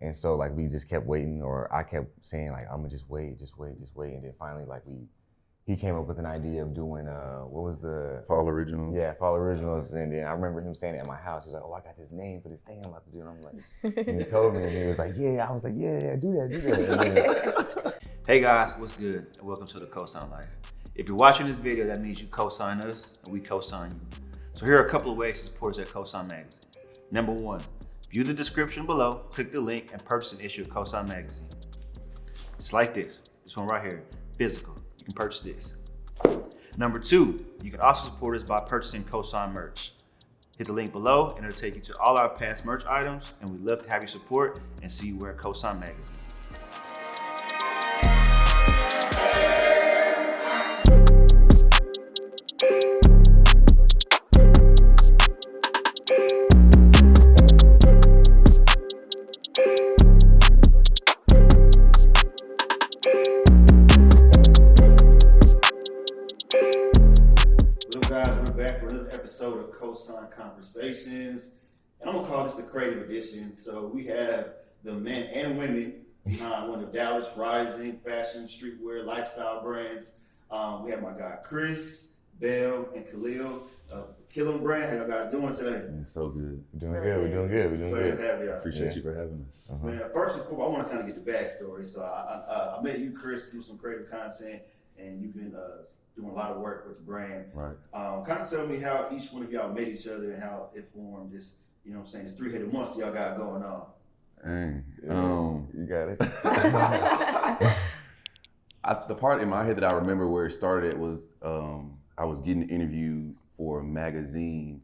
And so like we just kept waiting, or I kept saying like, I'm gonna just wait. And then finally like he came up with an idea of doing, what was the? Fall Originals. Yeah, Fall Originals. And then I remember him saying it at my house. He was like, oh, I got this name for this thing I'm about to do. And I'm like, and he told me, and he was like, yeah. I was like, yeah, do that. And then, hey guys, what's good? And welcome to the COSIGN Life. If you're watching this video, that means you co-sign us and we co-sign you. So here are a couple of ways to support us at COSIGN Magazine. Number one, view the description below, click the link, and purchase an issue of COSIGN Magazine. Just like this one right here, physical. You can purchase this. Number two, you can also support us by purchasing COSIGN merch. Hit the link below and it'll take you to all our past merch items, and we'd love to have your support and see you wear COSIGN Magazine. Episode of COSIGN Conversations, and I'm gonna call this the creative edition. So we have the men and women behind one of Dallas rising fashion, streetwear, lifestyle brands. We have my guy Chris, Bell, and Khalil. KILAM brand. How y'all guys doing today? Man, so good. We're doing good. To have y'all. Appreciate you for having us. Man, first and foremost, I want to kind of get the backstory. So I met you, Chris, through some creative content, and you've been doing a lot of work with the brand. Right. Kind of tell me how each one of y'all met each other and how it formed this, you know what I'm saying, this three-headed monster y'all got going on. Dang. You got it. The part in my head that I remember where it started was I was getting interviewed for a magazine,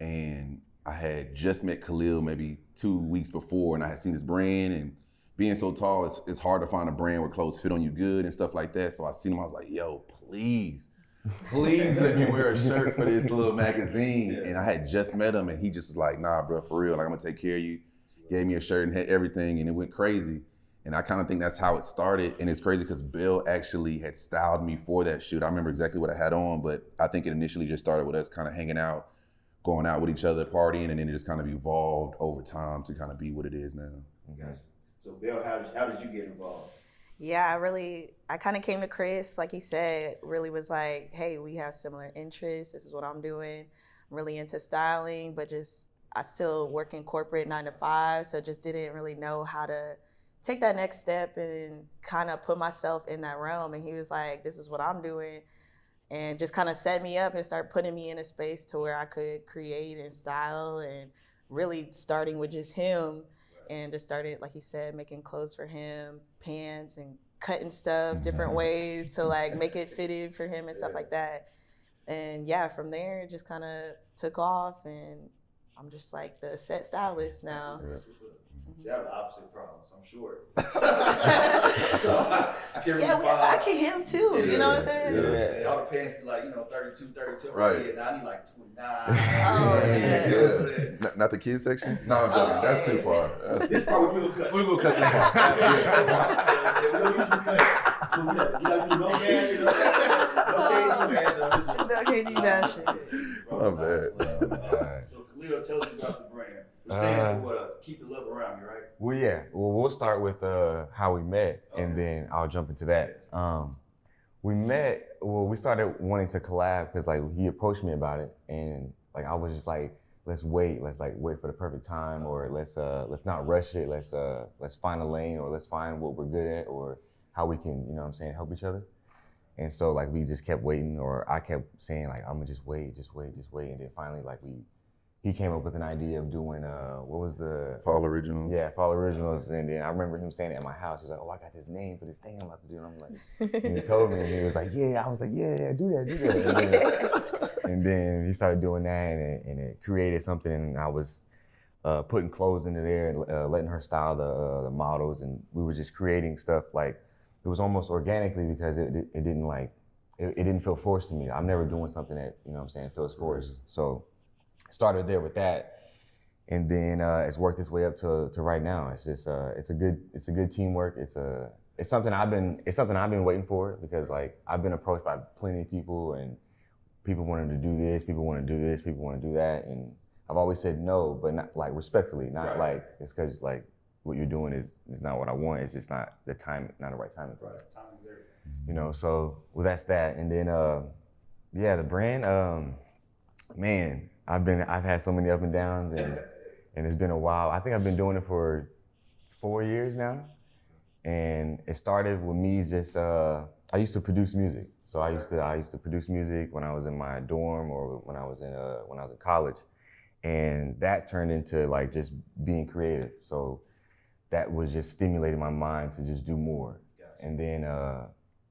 and I had just met Khalil maybe 2 weeks before, and I had seen this brand, and being so tall, it's hard to find a brand where clothes fit on you good and stuff like that. So I seen him, I was like, yo, please let me wear a shirt for this little magazine. Yeah. And I had just met him, and he just was like, nah, bro, for real, like I'm gonna take care of you. Gave me a shirt and had everything, and it went crazy. And I kind of think that's how it started. And it's crazy because Bill actually had styled me for that shoot. I remember exactly what I had on, but I think it initially just started with us kind of hanging out, going out with each other, partying, and then it just kind of evolved over time to kind of be what it is now. Gotcha. So Bill, how did you get involved? Yeah, I kind of came to Chris, like he said, really was like, hey, we have similar interests. This is what I'm doing. I'm really into styling, but I still work in corporate 9 to 5, so just didn't really know how to take that next step and kind of put myself in that realm. And he was like, this is what I'm doing, and just kind of set me up and start putting me in a space to where I could create and style, and really starting with just him. And just started, like he said, making clothes for him, pants, and cutting stuff different ways to like make it fitted for him and stuff like that. And yeah, from there it just kind of took off, and I'm just like the set stylist now. See, I have the opposite problems. I'm short. So I can't really I can him too. You know what I'm saying? Yeah. All the pants be like, 32. Right. Yeah, now I need like 29. Yeah. Not the kids section? No, I'm joking. That's too far. This part we will cut. We will cut this part. My bad. So Khalil, tell us about the brand. We're staying for keep the love around me, right? Well, yeah. Well, we'll start with how we met, and then I'll jump into that. We started wanting to collab because like he approached me about it, and like I was just like, let's wait for the perfect time, or let's not rush it. Let's find a lane, or let's find what we're good at, or how we can, help each other. And so like we just kept waiting, or I kept saying like, I'm gonna just wait, and then finally like he came up with an idea of doing, what was the? Fall Originals. Yeah, Fall Originals. And then I remember him saying it at my house. He was like, oh, I got this name for this thing I'm about to do. And I'm like, and he told me, and he was like, yeah. I was like, yeah, do that. And then he started doing that, and it created something. And I was putting clothes into there and letting her style the models. And we were just creating stuff like, it was almost organically because it didn't like, it didn't feel forced to me. I'm never doing something that, feels forced. So started there with that, and then it's worked its way up to right now. It's just it's a good teamwork. It's something I've been waiting for, because like I've been approached by plenty of people, and people wanted to do this, people want to do this, people want to do that, and I've always said no, but not like respectfully, not like it's because like what you're doing is not what I want. It's just not the time, not the right timing for it. Timing's everything. You know, so well, that's that. And then the brand, man, I've had so many up and downs, and it's been a while. I think I've been doing it for 4 years now. And it started with me just I used to produce music. So I used to produce music when I was in my dorm or when I was in college. And that turned into like just being creative. So that was just stimulating my mind to just do more. Gotcha. And then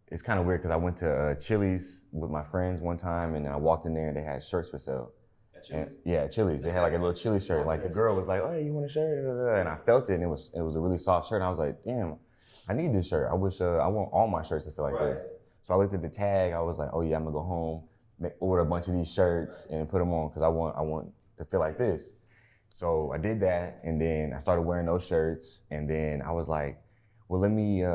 it's kind of weird because I went to Chili's with my friends one time, and I walked in there and they had shirts for sale. At Chili's. They had like a little Chili shirt. Like the girl was like, "Oh, you want a shirt?" And I felt it, and it was a really soft shirt. And I was like, "Damn, I need this shirt. I wish I want all my shirts to feel like this." So I looked at the tag. I was like, "Oh yeah, I'm gonna go home, order a bunch of these shirts and put them on because I want to feel like this." So I did that, and then I started wearing those shirts, and then I was like, "Well, let me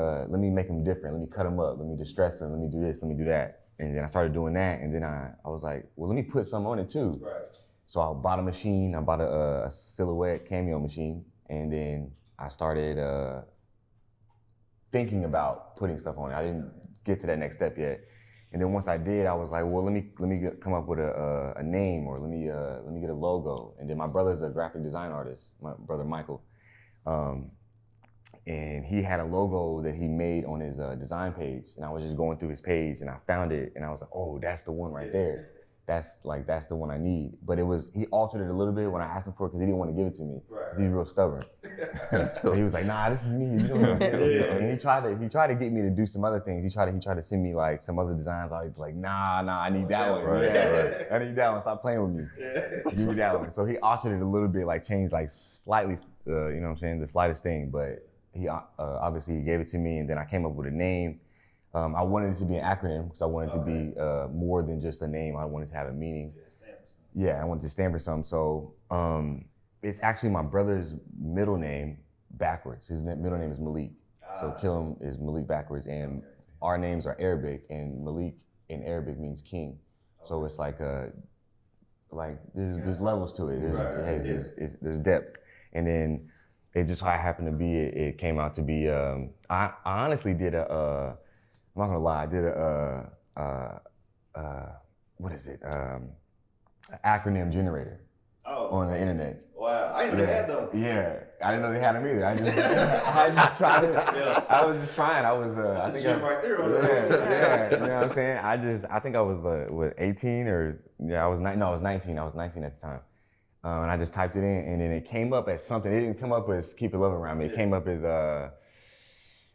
make them different. Let me cut them up. Let me distress them. Let me do this. Let me do that." And then I started doing that, and then I was like, "Well, let me put something on it too." Right. So I bought a machine. I bought a silhouette cameo machine, and then I started thinking about putting stuff on it. I didn't get to that next step yet. And then once I did, I was like, well, let me come up with a name, or let me get a logo. And then my brother's a graphic design artist, my brother Michael, and he had a logo that he made on his design page. And I was just going through his page, and I found it, and I was like, oh, that's the one right there. That's the one I need. But he altered it a little bit when I asked him for it because he didn't want to give it to me. Because he's real stubborn. So he was like, nah, this is me. You don't want to get it. And he tried to get me to do some other things. He tried to send me like some other designs. I was like, nah, I need that one. Right. I need that one. Stop playing with me. Give me that one. So he altered it a little bit, like changed like slightly, you know what I'm saying, the slightest thing. But he obviously he gave it to me, and then I came up with a name. I wanted it to be an acronym because I wanted it to be more than just a name. I wanted to have a meaning. Yeah, I wanted to stand for something. So it's actually my brother's middle name backwards. His middle name is Malik. So KILAM is Malik backwards, and our names are Arabic, and Malik in Arabic means king. So it's like there's levels to it. There's depth, and then it just how it happened to be. It came out to be. I honestly did I'm not gonna lie, I did what is it? An acronym generator on the internet. Wow, I didn't know they had them. Yeah, I didn't know they had them either. I just tried it. Yeah. I was just trying. I think right there. Yeah, you know what I'm saying? I think I was 18 or I was 19. I was 19 at the time. And I just typed it in, and then it came up as something. It didn't come up as "keep it love around me." It came up as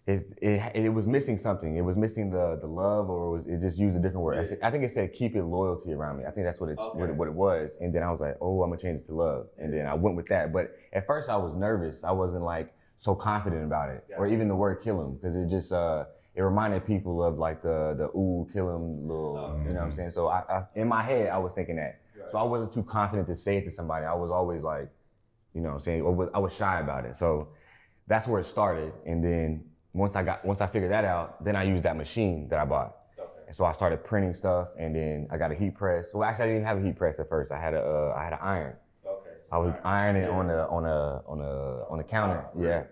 it was missing something. It was missing the love, or it just used a different word. I think it said "keep it loyalty around me." I think that's what it was. And then I was like, oh, I'm gonna change it to love. And then I went with that. But at first I was nervous. I wasn't like so confident about it, or even the word "KILAM," because it just it reminded people of like the ooh KILAM little, you know what I'm saying? So I in my head I was thinking that. Right. So I wasn't too confident to say it to somebody. I was always like, you know what I'm saying? I was shy about it. So that's where it started. And then once I figured that out, then I used that machine that I bought. Okay. And so I started printing stuff, and then I got a heat press. Well, actually I didn't even have a heat press at first. I had an iron. Okay. I was ironing on the counter.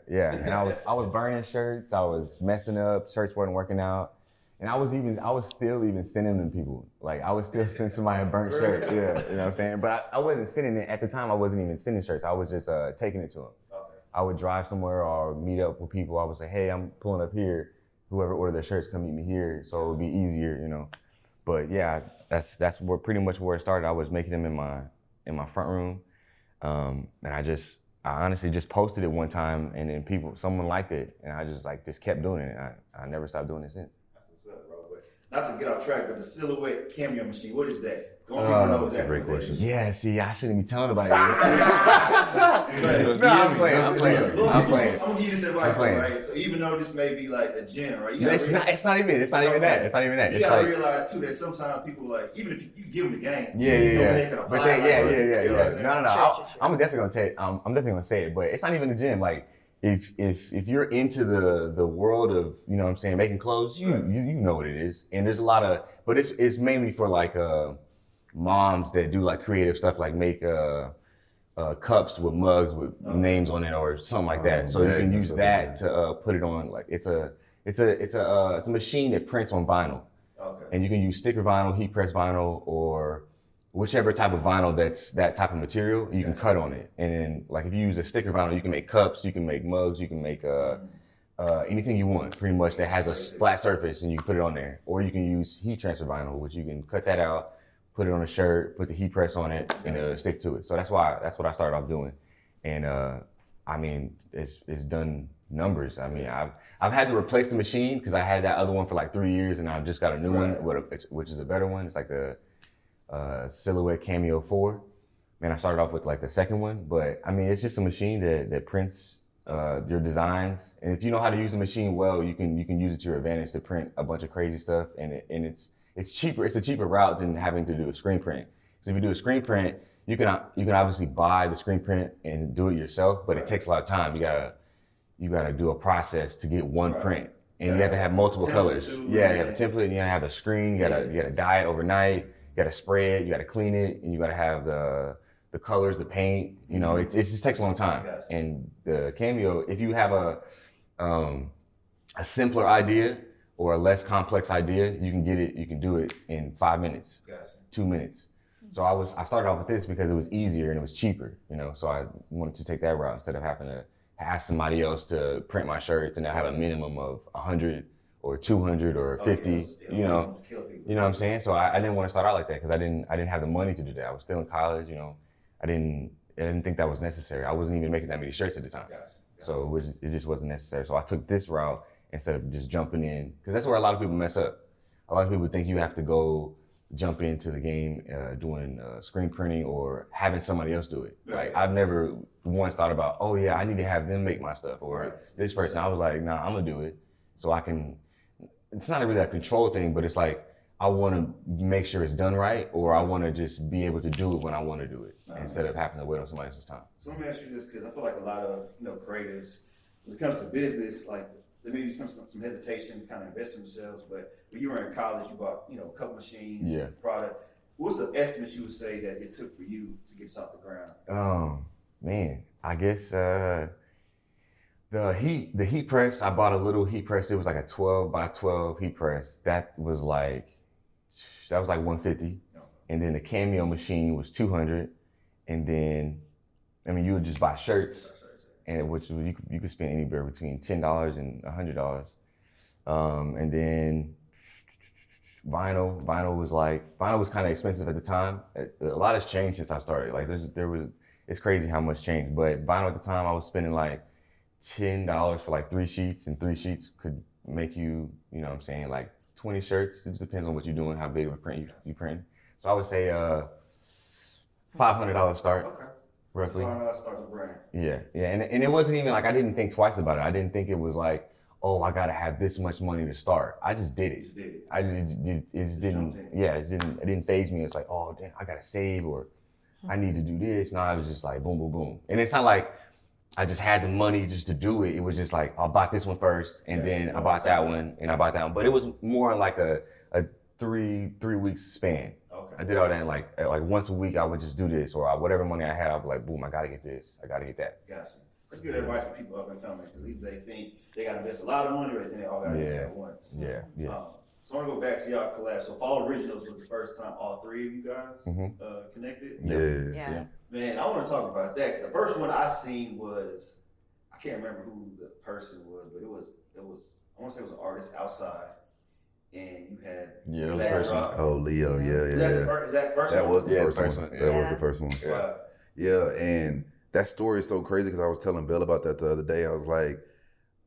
Yeah. And I was burning shirts. I was messing up. Shirts weren't working out. And I was still even sending them to people. Like I would still send somebody a burnt shirt. Yeah, you know what I'm saying? But I wasn't sending it at the time. I wasn't even sending shirts. I was just taking it to them. I would drive somewhere or meet up with people. I would say, hey, I'm pulling up here. Whoever ordered their shirts, come meet me here. So it would be easier, you know. But yeah, that's pretty much where it started. I was making them in my front room. And I honestly just posted it one time, and then someone liked it, and I just kept doing it. I never stopped doing it since. That's what's up, bro. But not to get off track, but the silhouette cameo machine, what is that? That's a great question. Yeah, see, I shouldn't be telling about it. No, I'm playing. I'm gonna give you this advice, right? So even though this may be like a gym, right? It's not even that. You gotta realize too that sometimes people like, even if you give them the game, yeah. But then, No. I'm definitely gonna say it, but it's not even the gym. Like, if you're into the world of, you know what I'm saying, making clothes, you know what it is. And there's a lot of, but it's mainly for like moms that do like creative stuff, like make cups with mugs with names on it or something like that. So you can use that to put it on. Like it's a machine that prints on vinyl, and you can use sticker vinyl, heat press vinyl, or whichever type of vinyl that's that type of material. You can cut on it, and then like if you use a sticker vinyl, you can make cups, you can make mugs, you can make anything you want, pretty much that has a flat surface, and you can put it on there. Or you can use heat transfer vinyl, which you can cut that out, put it on a shirt, put the heat press on it, and stick to it. So that's what I started off doing, and I mean it's done numbers. I mean I've had to replace the machine because I had that other one for like 3 years, and I just got a new one, which is a better one. It's like the Silhouette Cameo 4. Man, I started off with like the second one, but I mean it's just a machine that prints your designs, and if you know how to use the machine well, you can use it to your advantage to print a bunch of crazy stuff, and it's cheaper. It's a cheaper route than having to do a screen print. So if you do a screen print, you can obviously buy the screen print and do it yourself, but it takes a lot of time. You gotta do a process to get one print, and you have to have multiple colors. Yeah, you have a template, and you gotta have a screen. You gotta dye it overnight. You gotta spray it. You gotta clean it, and you gotta have the colors, the paint. You know, it just takes a long time. And the Cameo, if you have a simpler idea or a less complex idea, you can do it in 5 minutes, 2 minutes. So I started off with this because it was easier and it was cheaper, you know, so I wanted to take that route instead of having to ask somebody else to print my shirts and I have a minimum of 100 or 200 or 50, you know what I'm saying? So I didn't want to start out like that because I didn't have the money to do that. I was still in college, you know, I didn't think that was necessary. I wasn't even making that many shirts at the time. So it just wasn't necessary. So I took this route instead of just jumping in, because that's where a lot of people mess up. A lot of people think you have to go jump into the game doing screen printing or having somebody else do it. Like I've never once thought about, oh yeah, I need to have them make my stuff or this person. I was like, nah, I'm gonna do it so I can. It's not really a control thing, but it's like I want to make sure it's done right, or I want to just be able to do it when I want to do it instead of having to wait on somebody else's time. So let me ask you this, because I feel like a lot of creatives, when it comes to business, like there may be some hesitation to kind of invest in themselves, but when you were in college, you bought a couple machines, product. What's the estimate you would say that it took for you to get this off the ground? Man, I guess the heat press. I bought a little heat press. It was like a 12 by 12 heat press. That was like 150, and then the Cameo machine was 200, and then I mean you would just buy shirts. And which you could spend anywhere between $10 and $100, and then vinyl was kind of expensive at the time. A lot has changed since I started. Like it's crazy how much changed. But vinyl at the time, I was spending like $10 for like 3 sheets, and 3 sheets could make you know what I'm saying, like 20 shirts. It just depends on what you're doing, how big of a print you print. So I would say $500 start. Okay. Roughly. Start the brand. Yeah, and it wasn't even like I didn't think twice about it. I didn't think it was like, oh, I gotta have this much money to start. I just did it. It didn't faze me. It's like, oh, damn, I gotta save or I need to do this. No, I was just like, boom, boom, boom. And it's not like I just had the money just to do it. It was just like I bought this one first, and then I bought that one, and I bought that one. But it was more like a 3 weeks span. Okay. I did all that, and like once a week I would just do this, or whatever money I had, I'd be like, boom, I gotta get this, I gotta get that. Gotcha. That's good advice for people up and coming, because either they think they gotta invest a lot of money, or they think they all gotta do it at once. Yeah. So I want to go back to y'all collab. So Fall Originals was the first time all 3 of you guys connected. Yeah. Man, I want to talk about that, because the first one I seen was, I can't remember who the person was, but it was I want to say it was an artist outside. And you had it was the first one. Oh, Leo, Is that first that one? was the first one. That was the first one. Wow. Yeah, and that story is so crazy because I was telling Bell about that the other day. I was like,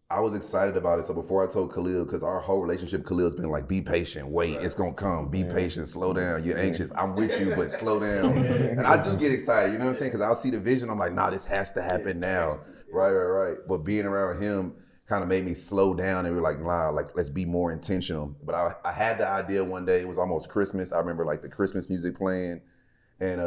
I was excited about it. So before I told Khalil, because our whole relationship, Khalil's been like, be patient, wait, it's gonna come. Be patient, slow down. You're anxious. I'm with you, but slow down. And I do get excited, you know what I'm saying? Because I'll see the vision. I'm like, nah, this has to happen now. Right. But being around him kind of made me slow down and we're like, nah, like let's be more intentional. But I had the idea one day. It was almost Christmas. I remember like the Christmas music playing, and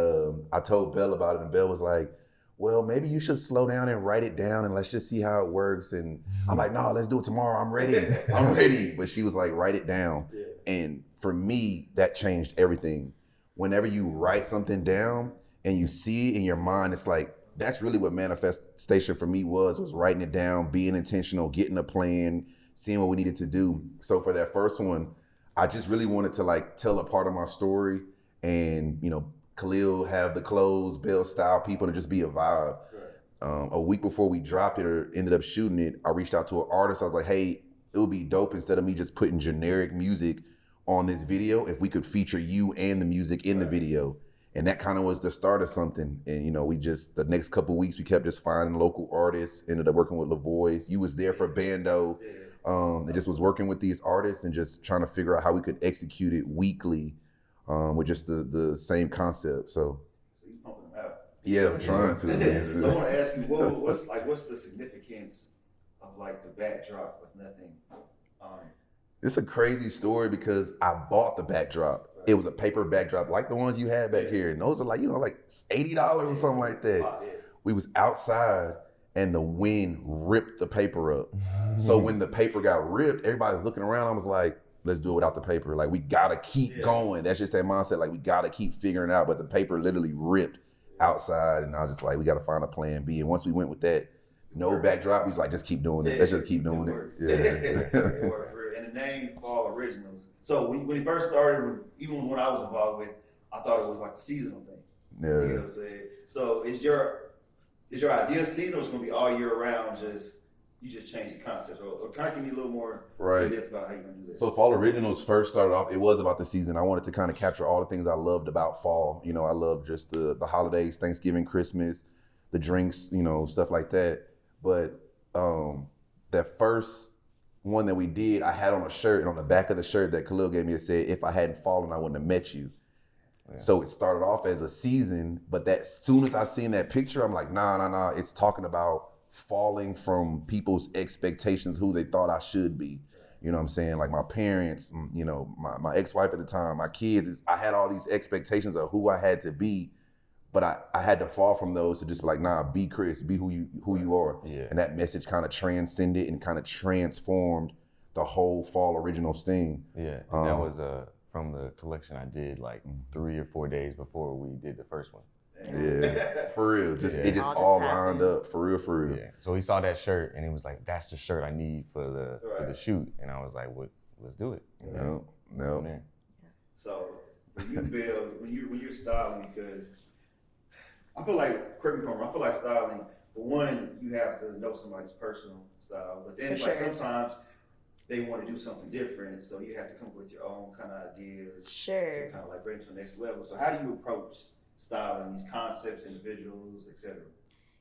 I told Belle about it, and Belle was like, well, maybe you should slow down and write it down and let's just see how it works. And I'm like, no, let's do it tomorrow. I'm ready. But she was like, write it down. And for me, that changed everything. Whenever you write something down and you see in your mind, it's like, that's really what manifestation for me was writing it down, being intentional, getting a plan, seeing what we needed to do. So for that first one, I just really wanted to like tell a part of my story and, you know, Khalil have the clothes, Bell style people, and just be a vibe. A week before we dropped it or ended up shooting it, I reached out to an artist. I was like, hey, it would be dope instead of me just putting generic music on this video, if we could feature you and the music in the video. And that kind of was the start of something. And, you know, we just, the next couple of weeks, we kept just finding local artists, ended up working with LaVoice. You was there for Bando. It just was working with these artists and just trying to figure out how we could execute it weekly with just the same concept. So you pumping them out. Yeah, I'm trying to. So I want to ask you, what's the significance of like the backdrop with nothing on it? It's a crazy story because I bought the backdrop. It was a paper backdrop like the ones you had back here. And those are like, you know, like $80 or something like that. We was outside and the wind ripped the paper up. So when the paper got ripped, everybody's looking around. I was like, let's do it without the paper. Like, we gotta keep going. That's just that mindset. Like, we gotta keep figuring it out. But the paper literally ripped outside. And I was just like, we gotta find a plan B. And once we went with that, no backdrop, we was like, just keep doing it. Let's just keep doing it. Yeah. And the name Fall Originals. So when it first started, even when I was involved with, I thought it was like a seasonal thing. Yeah. You know what I'm saying? So is your idea seasonal, or it's gonna be all year round, you just change the concept? Or kind of give me a little more depth about how you're gonna do that. So Fall Originals first started off, it was about the season. I wanted to kind of capture all the things I loved about fall. You know, I love just the holidays, Thanksgiving, Christmas, the drinks, you know, stuff like that. But that first one that we did, I had on a shirt, and on the back of the shirt that Khalil gave me, it said, if I hadn't fallen, I wouldn't have met you. Yeah. So it started off as a season, but that as soon as I seen that picture, I'm like, nah, it's talking about falling from people's expectations, who they thought I should be. You know what I'm saying? Like my parents, you know, my ex-wife at the time, my kids, I had all these expectations of who I had to be, but I had to fall from those to just be like, nah, be Chris, be who you are. Yeah. And that message kind of transcended and kind of transformed the whole Fall Originals thing. Yeah, that was from the collection I did like 3 or 4 days before we did the first one. Yeah, for real. It just all lined up, for real. Yeah. So he saw that shirt and he was like, that's the shirt I need for the shoot. And I was like, well, let's do it. No. So for you, Bill, when you're styling, because I feel like, correct me if I'm wrong, I feel like styling, for one, you have to know somebody's personal style, but then it's like sometimes they want to do something different, so you have to come up with your own kind of ideas to kind of like bring it to the next level. So how do you approach styling, these concepts, individuals, etc.?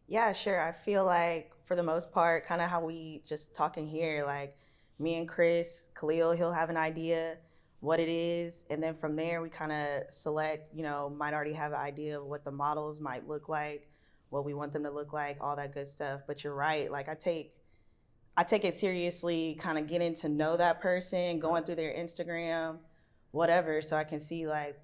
Yeah, sure. I feel like for the most part, kind of how we just talking here, like me and Chris, Khalil, he'll have an idea what it is, and then from there we kind of select, you know, might already have an idea of what the models might look like, what we want them to look like, all that good stuff. But you're right, like I take it seriously, kind of getting to know that person, going through their Instagram, whatever, so I can see like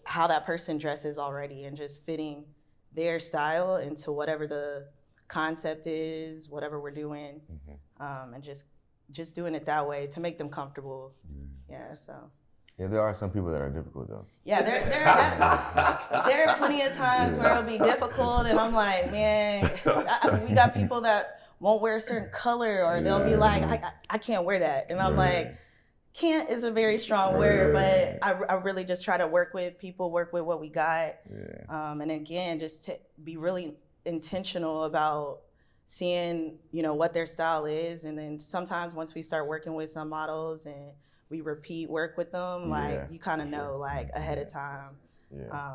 how that person dresses already and just fitting their style into whatever the concept is, whatever we're doing, and just doing it that way to make them comfortable. Yeah, so. Yeah, there are some people that are difficult though. Yeah, there are plenty of times where it'll be difficult, and I'm like, man, we got people that won't wear a certain color, or they'll be like, I can't wear that, and I'm like, can't is a very strong word, but I really just try to work with people, work with what we got, and again, just to be really intentional about seeing, you know, what their style is, and then sometimes once we start working with some models and we repeat work with them, like you kind of know like ahead of time.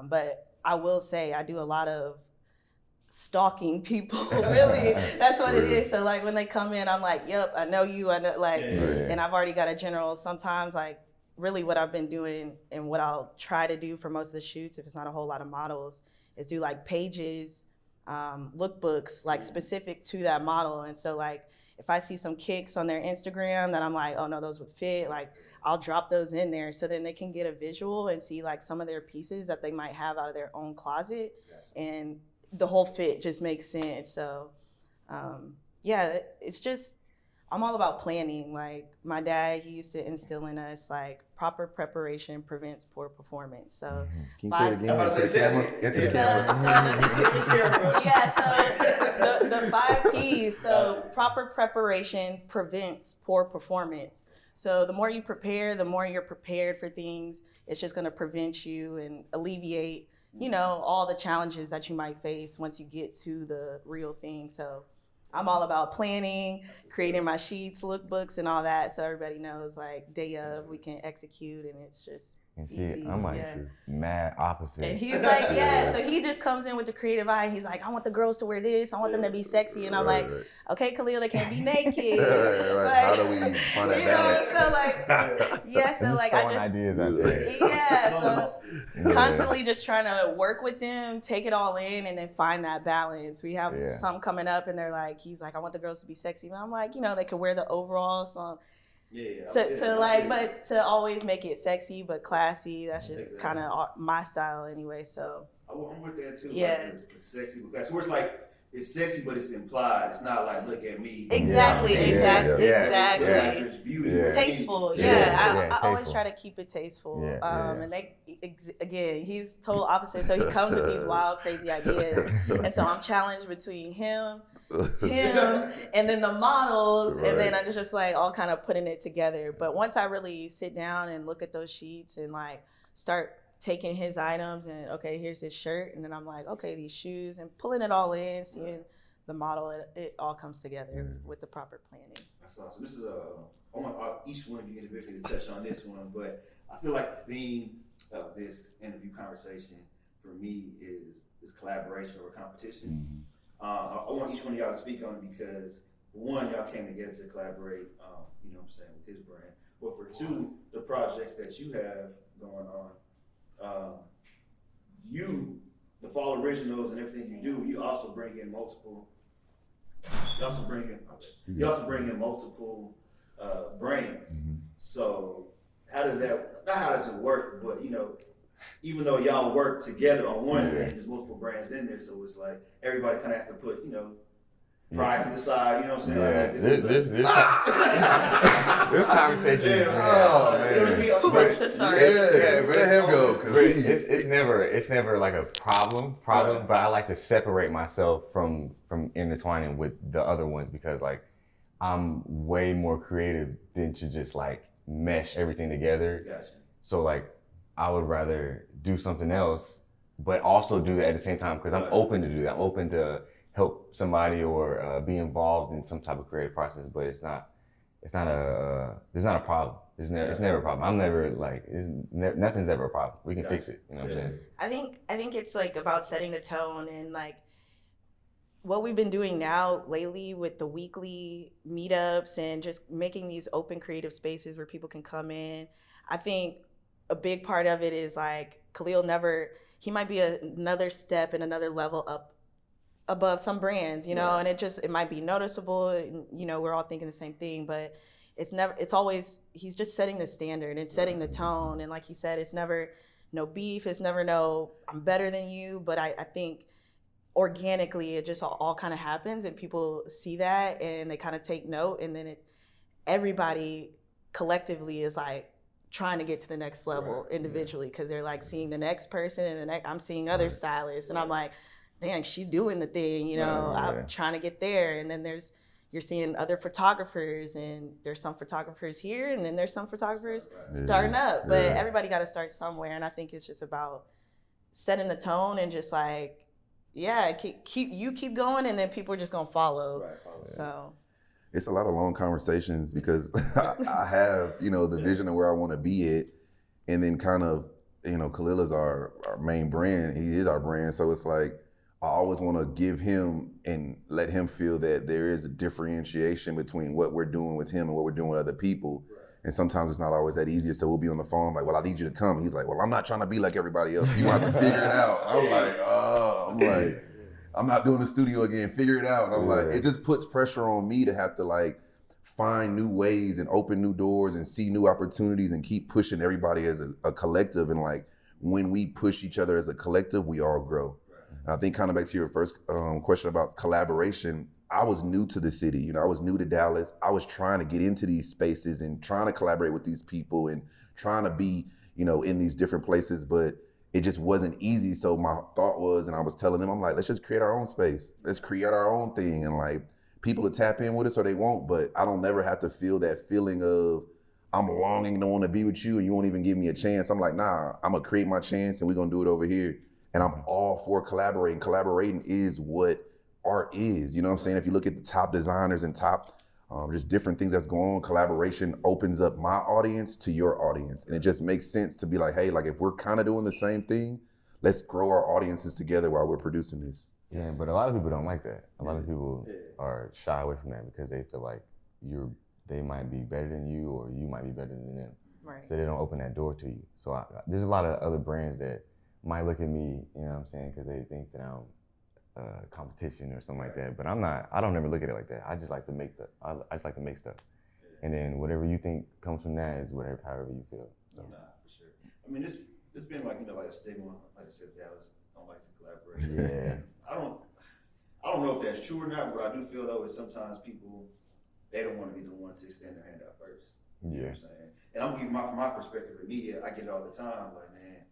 But I will say I do a lot of stalking people. Really, that's what it is. So like when they come in, I'm like, yep, I know you. I know, like, and I've already got a general. Sometimes like really what I've been doing and what I'll try to do for most of the shoots, if it's not a whole lot of models, is do like pages, lookbooks, like specific to that model. And so like if I see some kicks on their Instagram that I'm like, oh no, those would fit, like I'll drop those in there so then they can get a visual and see like some of their pieces that they might have out of their own closet, and the whole fit just makes sense. So it's just, I'm all about planning. Like my dad, he used to instill in us like proper preparation prevents poor performance. So Can you say it again? Into the camera. Into the camera. Yeah, so the 5 P's. So proper preparation prevents poor performance. So the more you prepare, the more you're prepared for things. It's just going to prevent you and alleviate, you know, all the challenges that you might face once you get to the real thing. So I'm all about planning, creating my sheets, lookbooks, and all that, so everybody knows like day of we can execute, and it's just And see, easy. I'm like mad opposite. And he's like, so he just comes in with the creative eye. He's like, I want the girls to wear this. I want them to be sexy. And I'm like, okay, Khalil, they can't be naked. Like, how do we find that balance? So like, so like I just ideas out there. so constantly just trying to work with them, take it all in, and then find that balance. We have some coming up, and they're like, he's like, I want the girls to be sexy. But I'm like, you know, they could wear the overalls. But to always make it sexy but classy. That's just kind of my style anyway. So I'm with that too. Yeah, like the sexy but classy. Where it's like it's sexy but it's implied. It's not like look at me. Exactly. There's beauty. Tasteful. I always try to keep it tasteful. And again, he's total opposite. So he comes with these wild, crazy ideas, and so I'm challenged between him, and then the models, and then I'm just like all kind of putting it together. But once I really sit down and look at those sheets and like start taking his items and okay, here's his shirt, and then I'm like, okay, these shoes, and pulling it all in, seeing the model, it all comes together with the proper planning. That's awesome. This is I want each one of you individually to touch on this one, but I feel like the theme of this interview conversation for me is collaboration over competition. I want each one of y'all to speak on it because one, y'all came together to collaborate, you know what I'm saying, with his brand. But for two, the projects that you have going on, the fall originals and everything you do, you also bring in multiple brands. So how does it work? But you know, even though y'all work together on one thing, there's multiple brands in there, so it's like everybody kind of has to put, you know, pride to the side, you know what I'm saying? This conversation is who wants to start? Let him go. It's never like a problem, but I like to separate myself from intertwining with the other ones because like I'm way more creative than to just like mesh everything together. Gotcha. So like I would rather do something else, but also do that at the same time because I'm open to do that. I'm open to help somebody or be involved in some type of creative process, but there's not a problem. It's never a problem. I'm never like, nothing's ever a problem. We can fix it. You know what I'm saying? I think it's like about setting the tone and like what we've been doing now lately with the weekly meetups and just making these open creative spaces where people can come in. I think a big part of it is like Khalil he might be another step and another level up above some brands, you know, and it might be noticeable, and, you know, we're all thinking the same thing, but it's always, he's just setting the standard and setting the tone. And like he said, it's never no beef. It's never no, I'm better than you. But I think organically, it just all kind of happens and people see that and they kind of take note. And then everybody collectively is like trying to get to the next level individually because they're like seeing the next person and I'm seeing other stylists and I'm like, dang, she's doing the thing, you know, I'm trying to get there. And then you're seeing other photographers and there's some photographers here and then there's some photographers starting up, but everybody got to start somewhere. And I think it's just about setting the tone and just like, keep going and then people are just going to follow. So it's a lot of long conversations because I have, you know, the vision of where I want to be at and then kind of, you know, Khalil is our main brand. He is our brand. So it's like, I always want to give him and let him feel that there is a differentiation between what we're doing with him and what we're doing with other people. And sometimes it's not always that easy. So we'll be on the phone like, well, I need you to come. He's like, well, I'm not trying to be like everybody else. You have to figure it out. I'm like, I'm not doing the studio again. Figure it out. And I'm like, it just puts pressure on me to have to like find new ways and open new doors and see new opportunities and keep pushing everybody as a collective. And like, when we push each other as a collective, we all grow. I think kind of back to your first question about collaboration, I was new to the city, you know, I was new to Dallas. I was trying to get into these spaces and trying to collaborate with these people and trying to be, you know, in these different places, but it just wasn't easy. So my thought was, and I was telling them, I'm like, let's just create our own space. Let's create our own thing. And like, people will tap in with us or they won't, but I don't never have to feel that feeling of I'm longing to want to be with you and you won't even give me a chance. I'm like, nah, I'm gonna create my chance and we're gonna do it over here. And I'm all for collaborating. Collaborating is what art is, you know what I'm saying? If you look at the top designers and top just different things that's going on, collaboration opens up my audience to your audience. And it just makes sense to be like, hey, like if we're kind of doing the same thing, let's grow our audiences together while we're producing this. Yeah, but a lot of people don't like that. A lot of people are shy away from that because they feel like they might be better than you or you might be better than them. Right. So they don't open that door to you. So there's a lot of other brands that might look at me, you know what I'm saying, because they think that I'm competition or something like that, but I'm not. I don't ever look at it like that. I just like to make I just like to make stuff, and then whatever you think comes from that is however you feel. So. Nah, for sure. I mean, it's been like, you know, like a stigma. Like I said, Dallas don't like to collaborate. Yeah. I don't know if that's true or not, but I do feel though that sometimes people they don't want to be the one to extend their hand out first. You know what I'm saying? And I'm giving from my perspective in media, I get it all the time. Like, man,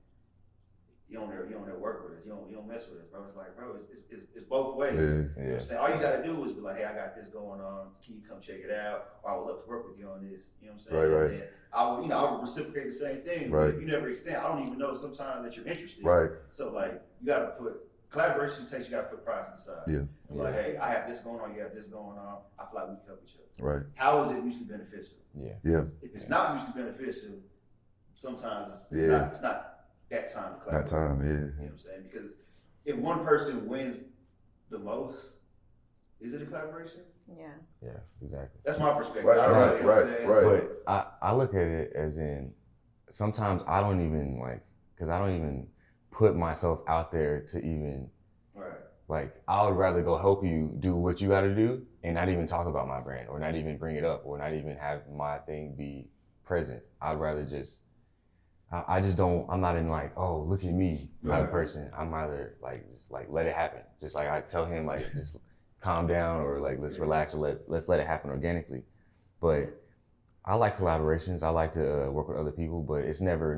you don't ever work with us. You don't mess with us, bro. It's like, bro, it's both ways. Yeah. You know what I'm saying? All you gotta do is be like, hey, I got this going on. Can you come check it out? Or I would love to work with you on this. You know what I'm saying? Right. And I would reciprocate the same thing. Right. But if you never extend, I don't even know sometimes that you're interested. Right. So like, you gotta put collaboration takes. You gotta put price to the side. Yeah. Like, hey, I have this going on. You have this going on. I feel like we can help each other. Right. How is it mutually beneficial? Yeah. If it's not mutually beneficial, sometimes it's not that time to collaborate. That time, yeah. You know what I'm saying? Because if one person wins the most, is it a collaboration? Yeah. Yeah, exactly. That's my perspective. Right. But I look at it as in, sometimes I don't even because I don't even put myself out there to even, like, I would rather go help you do what you gotta do and not even talk about my brand or not even bring it up or not even have my thing be present. I'd rather just, I'm not in like, oh, look at me type of person. I'm either like, just like let it happen. Just like I tell him like, just calm down or like, let's relax or let's let it happen organically. But I like collaborations. I like to work with other people, but it's never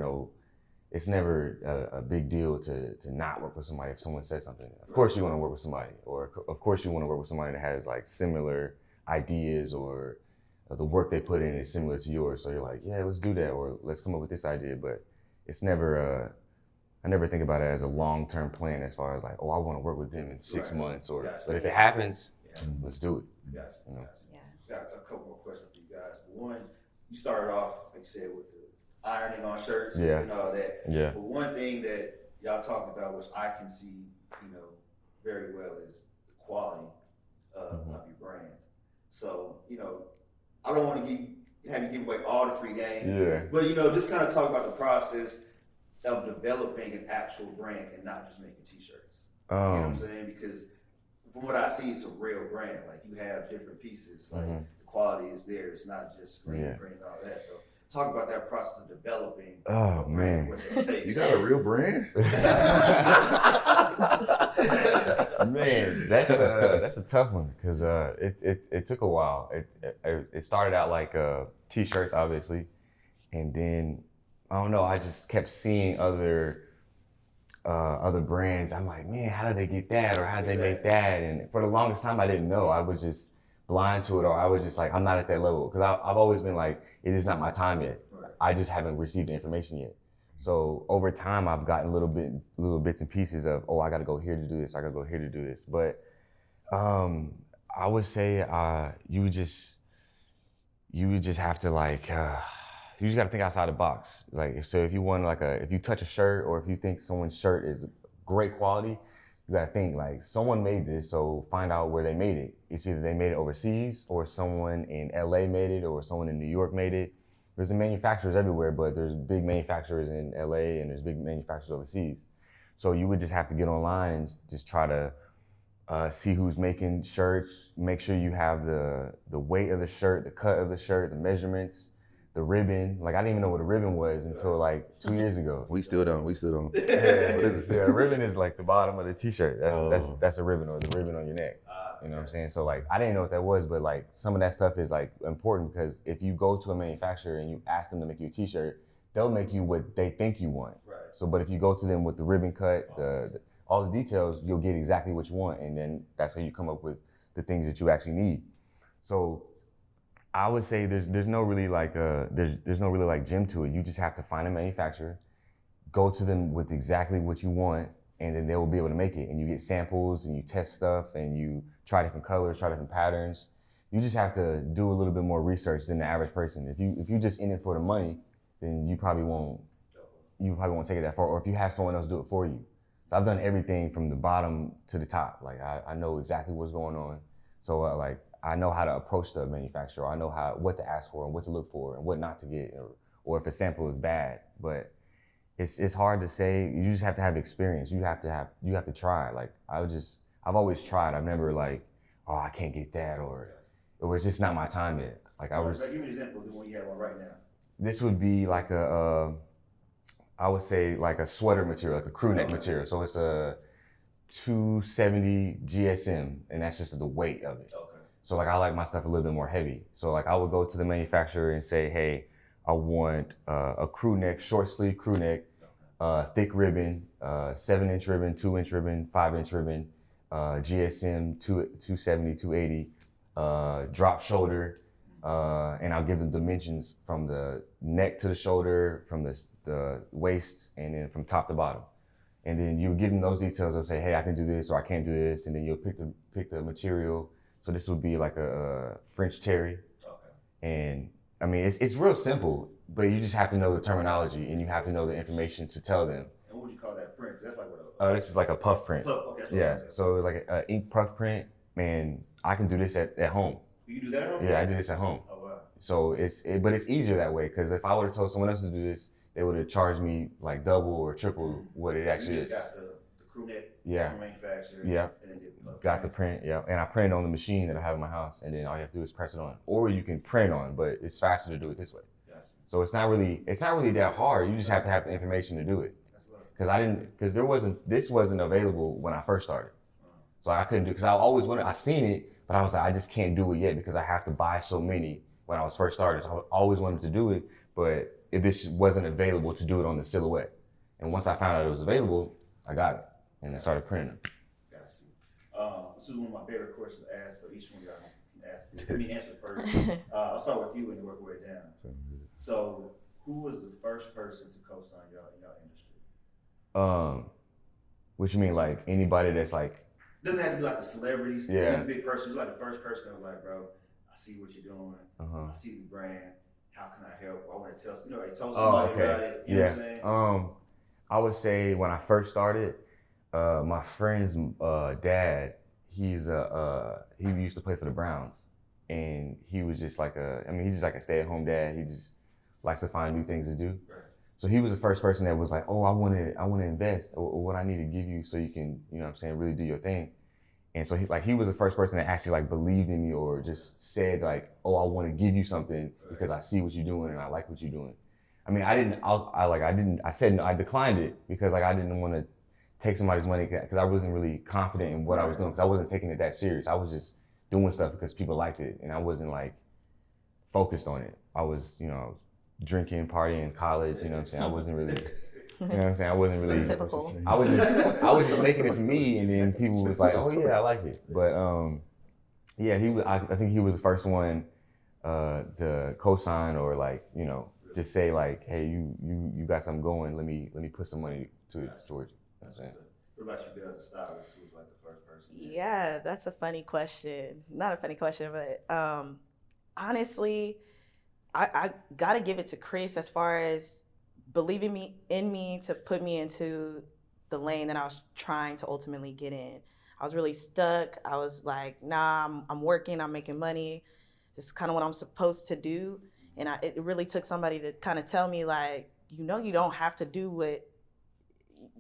a big deal to not work with somebody if someone says something. Of course you want to work with somebody, or of course you want to work with somebody that has like similar ideas or the work they put in is similar to yours. So you're like, yeah, let's do that, or let's come up with this idea. But it's never, I never think about it as a long-term plan as far as like, oh, I want to work with them in 6 months, or, but if it happens, let's do it. Gotcha. You know? Got a couple more questions for you guys. One, you started off, like you said, with the ironing on shirts and all that. Yeah. But one thing that y'all talked about, which I can see, you know, very well, is the quality of your brand. So, you know, I don't want to have you give away all the free game, but, you know, just kind of talk about the process of developing an actual brand and not just making t-shirts. You know what I'm saying? Because from what I see, it's a real brand. Like, you have different pieces. Like, the quality is there. It's not just green and all that. So talk about that process of developing. Oh, man. What it takes. You got a real brand? Man, that's a tough one because it took a while. It started out like t-shirts, obviously, and then I don't know. I just kept seeing other brands. I'm like, man, how did they get that, or how did they make that? And for the longest time, I didn't know. I was just blind to it, or I was just like, I'm not at that level because I've always been like, it is not my time yet. I just haven't received the information yet. So over time, I've gotten little bits and pieces of, oh, I got to go here to do this. I got to go here to do this. But I would say you would just have to like, you just got to think outside the box. Like, so if you want if you touch a shirt or if you think someone's shirt is great quality, you got to think like someone made this. So find out where they made it. It's either they made it overseas or someone in LA made it or someone in New York made it. There's manufacturers everywhere, but there's big manufacturers in LA and there's big manufacturers overseas. So you would just have to get online and just try to see who's making shirts, make sure you have the weight of the shirt, the cut of the shirt, the measurements, the ribbon. Like, I didn't even know what a ribbon was until like 2 years ago. We still don't. What is it? Yeah, a ribbon is like the bottom of the t-shirt. That's a ribbon, or the ribbon on your neck. You know what I'm saying? So like, I didn't know what that was, but like some of that stuff is like important because if you go to a manufacturer and you ask them to make you a t-shirt, they'll make you what they think you want. Right. So, but if you go to them with the ribbon cut, all the details, you'll get exactly what you want. And then that's how you come up with the things that you actually need. So I would say there's no really like, there's no really like gym to it. You just have to find a manufacturer, go to them with exactly what you want, and then they will be able to make it. And you get samples and you test stuff and you try different colors, try different patterns. You just have to do a little bit more research than the average person. If you just in it for the money, then you probably won't take it that far. Or if you have someone else do it for you. So I've done everything from the bottom to the top. Like I know exactly what's going on. So like I know how to approach the manufacturer. I know what to ask for and what to look for and what not to get, or if a sample is bad. But it's hard to say. You just have to have experience. You have to try. Like I've always tried. I've never like, oh, I can't get that, or it's just not my time yet. Like give me an example of the one you have on right now. This would be like I would say like a sweater material, like a crew neck material. So it's a 270 GSM, and that's just the weight of it. Okay. So like I like my stuff a little bit more heavy. So like I would go to the manufacturer and say, hey, I want a crew neck, short sleeve crew neck, thick ribbon, 7-inch ribbon, 2-inch ribbon, 5-inch ribbon, GSM 270, 280, drop shoulder, and I'll give them dimensions from the neck to the shoulder, from the waist, and then from top to bottom. And then you give them those details. They'll say, hey, I can do this or I can't do this, and then you'll pick the material. So this would be like a French terry. Okay. And I mean, it's real simple, but you just have to know the terminology and you have to know the information to tell them. And what would you call that print? That's like what this is like a puff print. Puff, okay, that's yeah, so like an ink puff print, man, I can do this at home. You do that at home? Yeah, I do this at home. Oh, wow. So but it's easier that way, because if I would have told someone else to do this, they would have charged me like double or triple what it actually is. You just got the crew neck from manufacturer. Yeah. And then get the puff got the print, yeah. And I printed on the machine that I have in my house, and then all you have to do is press it on. Or you can print on, but it's faster to do it this way. Gotcha. So it's not really that hard. You just have to have the information to do it. Because this wasn't available when I first started. So I couldn't do, because I seen it, but I was like, I just can't do it yet because I have to buy so many when I was first started. So I always wanted to do it, but if this wasn't available to do it on the silhouette. And once I found out it was available, I got it and I started printing them. This is one of my favorite questions to ask, so each one of y'all can ask this. Let me answer it first. I'll start with you and work your way down. So who was the first person to co-sign y'all in your industry? What you mean, like anybody that's like? Doesn't have to be like a celebrity. Yeah. He's a big person. He's like the first person that was like, bro, I see what you're doing. I see the brand. How can I help? I want to tell somebody about it. You know what I'm saying? I would say when I first started, my friend's dad, he used to play for the Browns, and he was just like he's just like a stay-at-home dad. He just likes to find new things to do. Right. So he was the first person that was like, oh, I want to invest, or what I need to give you so you can, you know what I'm saying, really do your thing. And so he was the first person that actually like believed in me, or just said like, oh, I want to give you something because I see what you're doing and I like what you're doing. I mean, I declined it because like I didn't want to take somebody's money, because I wasn't really confident in what I was doing, because I wasn't taking it that serious. I was just doing stuff because people liked it, and I wasn't like focused on it. I was drinking, partying in college, you know what I'm saying? I wasn't really, you know what I'm saying? I wasn't really, typical. I was just making it for me, and then people was like, oh yeah, I like it. But yeah, I think he was the first one to co-sign, or like, just say like, hey, you got something going, let me put some money towards you. What about you as a stylist? Who was like the first person? Yeah, that's a funny question. Not a funny question, but honestly, I gotta give it to Chris as far as believing in me to put me into the lane that I was trying to ultimately get in. I was really stuck. I was like, nah, I'm working, I'm making money. This is kind of what I'm supposed to do. And it really took somebody to kind of tell me, like, you don't have to do what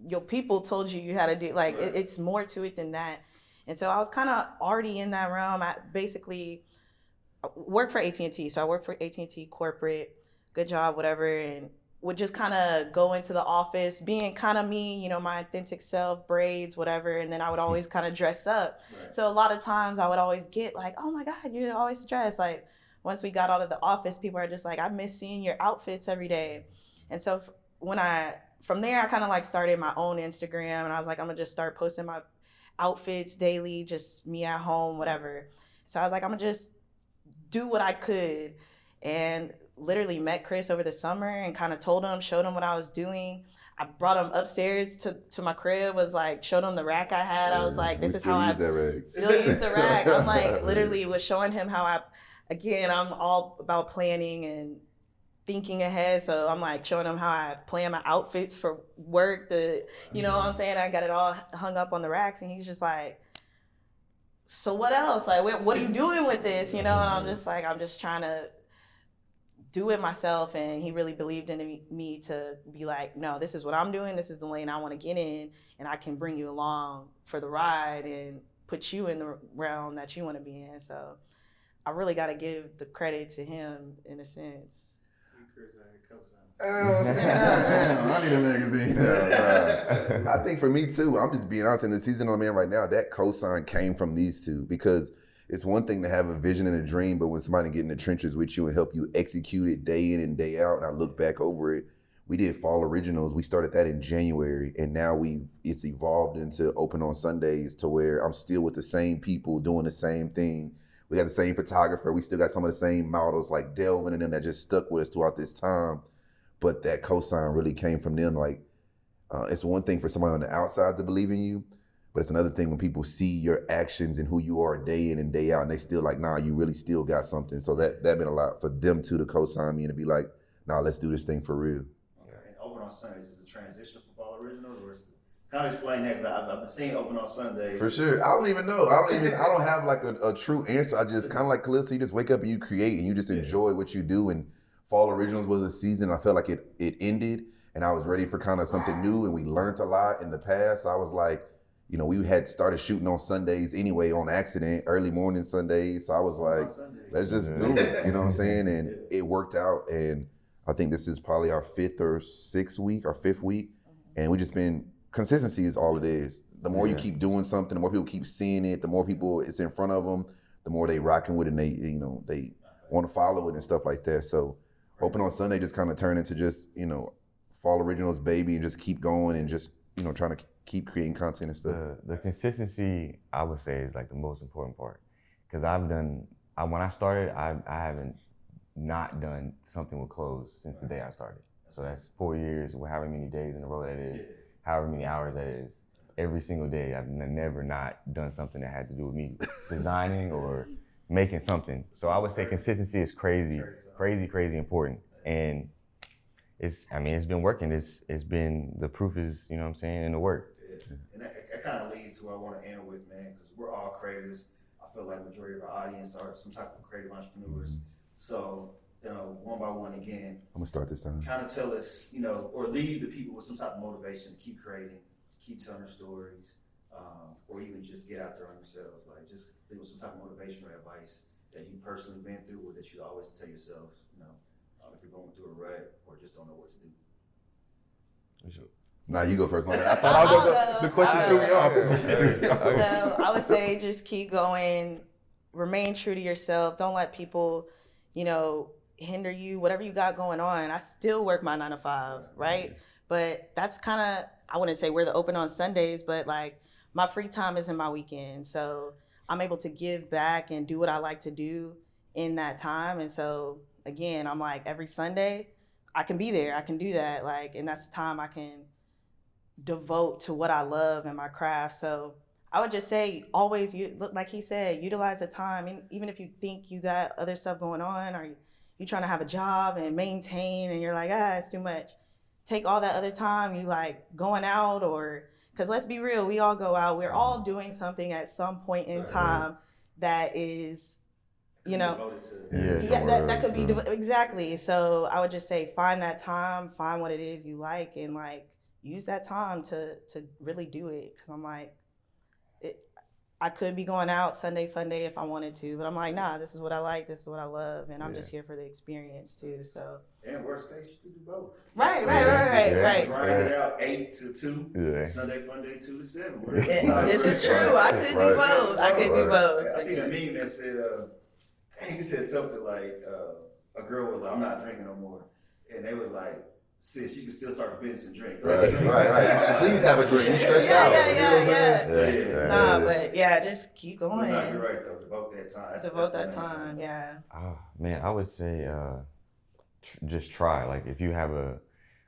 your people told you had to do. Like, it's more to it than that. And so I was kind of already in that realm. I basically worked for AT&T. So I worked for AT&T corporate, good job, whatever. And would just kind of go into the office being kind of me, you know, my authentic self, braids, whatever. And then I would always kind of dress up. Right. So a lot of times I would always get like, oh my God, you always dress. Like once we got out of the office, people are just like, I miss seeing your outfits every day. And so from there, I kind of like started my own Instagram, and I was like, I'm gonna just start posting my outfits daily, just me at home, whatever. So I was like, I'm gonna just do what I could, and literally met Chris over the summer and kind of showed him what I was doing. I brought him upstairs to my crib, was like, showed him the rack I had. I was like, this is how I still use the rack. I'm like, literally was showing him how I'm all about planning and thinking ahead. So I'm like showing him how I plan my outfits for work. You know what I'm saying? I got it all hung up on the racks, and he's just like, so what else? Like, what are you doing with this? You know, and I'm just like, I'm just trying to do it myself. And he really believed in me to be like, no, this is what I'm doing. This is the lane I want to get in, and I can bring you along for the ride and put you in the realm that you want to be in. So I really got to give the credit to him in a sense. I need a magazine. I think for me too, I'm just being honest, in the season I'm in right now, that cosign came from these two, because it's one thing to have a vision and a dream, but when somebody get in the trenches with you and help you execute it day in and day out, and I look back over it, we did Fall Originals. We started that in January, and now it's evolved into Open on Sundays, to where I'm still with the same people doing the same thing. We got the same photographer. We still got some of the same models like Delvin and them that just stuck with us throughout this time. But that cosign really came from them. Like, it's one thing for somebody on the outside to believe in you, but it's another thing when people see your actions and who you are day in and day out, and they still like, nah, you really still got something. So that been a lot for them too, to cosign me and to be like, nah, let's do this thing for real. Okay. And Open on Sundays is a transition from Fall Originals, or is it? Kind of explain that, because I've been seeing Open on Sundays. For sure. I don't even know. I don't have like a true answer. I just kind of like Khalil, so you just wake up and you create and you just enjoy what you do. And Fall Originals was a season I felt like it ended, and I was ready for kind of something new, and we learned a lot in the past. So I was like, you know, we had started shooting on Sundays anyway on accident, early morning Sundays. So I was like, let's just do it. You know what I'm saying? And it worked out. And I think this is probably our fifth week. And we just been, consistency is all it is. The more you keep doing something, the more people keep seeing it, the more people it's in front of them, the more they rocking with it, and they want to follow it and stuff like that. So Open on Sunday just kind of turned into just, Fall Originals baby, and just keep going and just, trying to keep creating content and stuff. The consistency, I would say, is like the most important part. Because when I started, I haven't not done something with clothes since the day I started. So that's 4 years, however many days in a row that is, however many hours that is. Every single day, I've never not done something that had to do with me designing or making something. So I would say consistency is crazy important. And it's been working. It's been, the proof is, in the work. Yeah. And that kind of leads to what I want to end with, man, because we're all creators. I feel like the majority of our audience are some type of creative entrepreneurs. Mm-hmm. So, one by one again. I'm gonna start this time. Kind of tell us, or leave the people with some type of motivation to keep creating, keep telling their stories, or even just get out there on yourselves. Like, just leave with some type of motivation or advice that you personally been through, or that you always tell yourself, if you're going through a rut or just don't know what to do. Nah, you go first. I thought I was going to go. The question threw me off. So I would say just keep going, remain true to yourself. Don't let people, hinder you, whatever you got going on. I still work my 9 to 5, right? But that's kind of, I wouldn't say we're the Open on Sundays, but like my free time is in my weekend. So I'm able to give back and do what I like to do in that time. And so again, I'm like, every Sunday I can be there. I can do that. Like, and that's time I can devote to what I love and my craft. So I would just say always, like he said, utilize the time. And even if you think you got other stuff going on, or you trying to have a job and maintain, and you're like, it's too much. Take all that other time, you like going out, because let's be real, we all go out. We're all doing something at some point in time that is, that could be, exactly. So I would just say, find that time, find what it is you like, and like use that time to really do it. Because I'm like, I could be going out Sunday fun day if I wanted to, but I'm like, nah, this is what I like, this is what I love, and I'm just here for the experience too. So. And worst case, you could do both. Right. Grind it out 8 to 2. Sunday fun day 2 to 7. This is true. I could do both. I could do both. I seen a meme that said, he said something like, a girl was like, I'm not drinking no more, and they were like, sis, you can still start a business and drink. Right. Please have a drink. You stressed out. Yeah. Nah, but yeah, just keep going. No, you're right though. Devote that time. Devote that time. Yeah. Oh man, I would say just try. Like if you have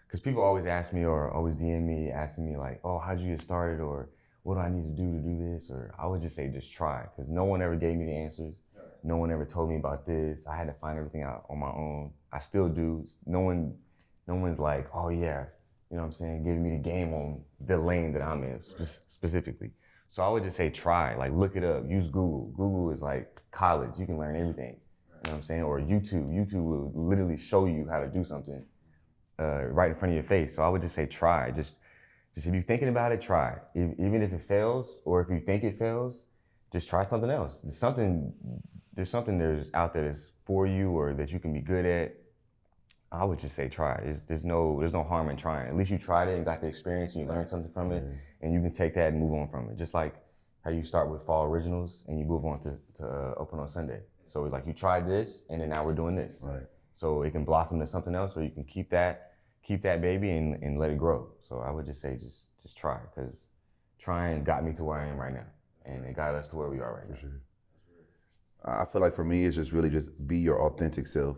because people always ask me or always DM me asking me like, oh, how'd you get started, or what do I need to do this, or I would just say just try, because no one ever gave me the answers. No one ever told me about this. I had to find everything out on my own. I still do. No one's like, oh yeah, you know what I'm saying, giving me the game on the lane that I'm in specifically. So I would just say try, like look it up, use Google. Google is like college, you can learn everything, you know what I'm saying? Or YouTube. YouTube will literally show you how to do something right in front of your face. So I would just say try, just if you're thinking about it, try. Even if it fails, or if you think it fails, just try something else. There's something there's out there that's for you or that you can be good at. I would just say try. There's no harm in trying. At least you tried it and got the experience and you learned something from it, and you can take that and move on from it. Just like how you start with fall originals and you move on to open on Sunday. So it's like you tried this and then now we're doing this. Right. So it can blossom to something else, or you can keep that baby and let it grow. So I would just say just try, because trying got me to where I am right now, and it got us to where we are right now. For sure. I feel like for me, it's just really just be your authentic self.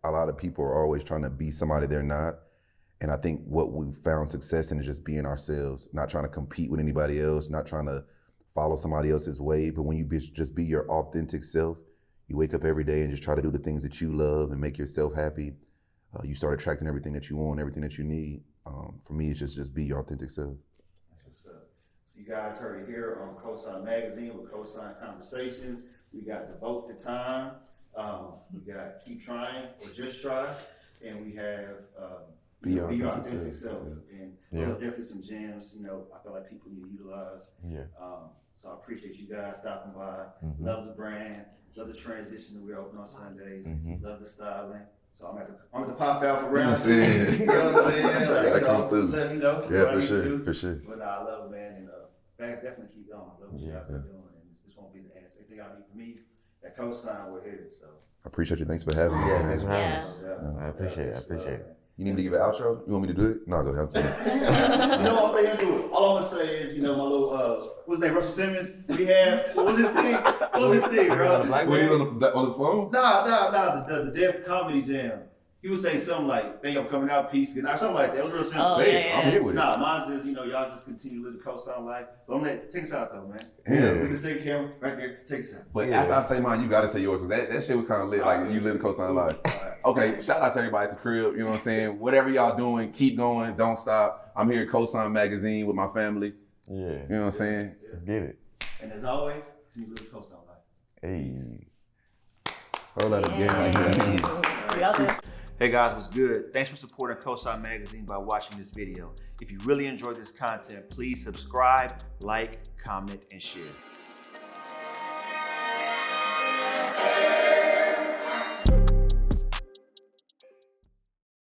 A lot of people are always trying to be somebody they're not. And I think what we've found success in is just being ourselves, not trying to compete with anybody else, not trying to follow somebody else's way. But when you just be your authentic self, you wake up every day and just try to do the things that you love and make yourself happy. You start attracting everything that you want, everything that you need. For me, it's just be your authentic self. That's what's up. So you guys heard it here on COSIGN Magazine with COSIGN Conversations. We got Devote the Time. We got Keep Trying or Just Try. And we have Be your authentic self. And those are definitely some gems, I feel like people need to utilize. Yeah. So I appreciate you guys stopping by. Love the brand. Love the transition that we're open on Sundays. Love the styling. So I'm going to pop out for round 2. You know what I'm saying? Let me know. Yeah, for sure. But I love it, man. And fans definitely keep going. I love what you guys are doing. And this won't be the answer. Anything y'all need from me, that COSIGN, we're here. So I appreciate you. Thanks for having me. Yeah, thanks for having us. I appreciate it. You need me to give an outro? You want me to do it? No, go ahead. You know what, I'm going to do it. All I'm going to say is, my little, what's his name, Russell Simmons, what was his thing, bro? When he's on his phone? Nah, the Def Comedy Jam. He would say something like, "Thank you for coming out, peace, good night," something like that. It was real simple. Say it. I'm here with it. Nah, mine is, y'all just continue to live the COSIGN life. But take us out though, man. Yeah. We can take the camera right there. Take us out. But after I say mine, you gotta say yours, because that shit was kind of lit. Like you live the COSIGN life. Okay, shout out to everybody at the crib. You know what I'm saying? Whatever y'all doing, keep going. Don't stop. I'm here at COSIGN Magazine with my family. Yeah. You know what I'm saying? Let's get it. And as always, continue to live the COSIGN life. Hey. Hold that again. Hey guys, what's good? Thanks for supporting COSIGN Magazine by watching this video. If you really enjoyed this content, please subscribe, like, comment, and share.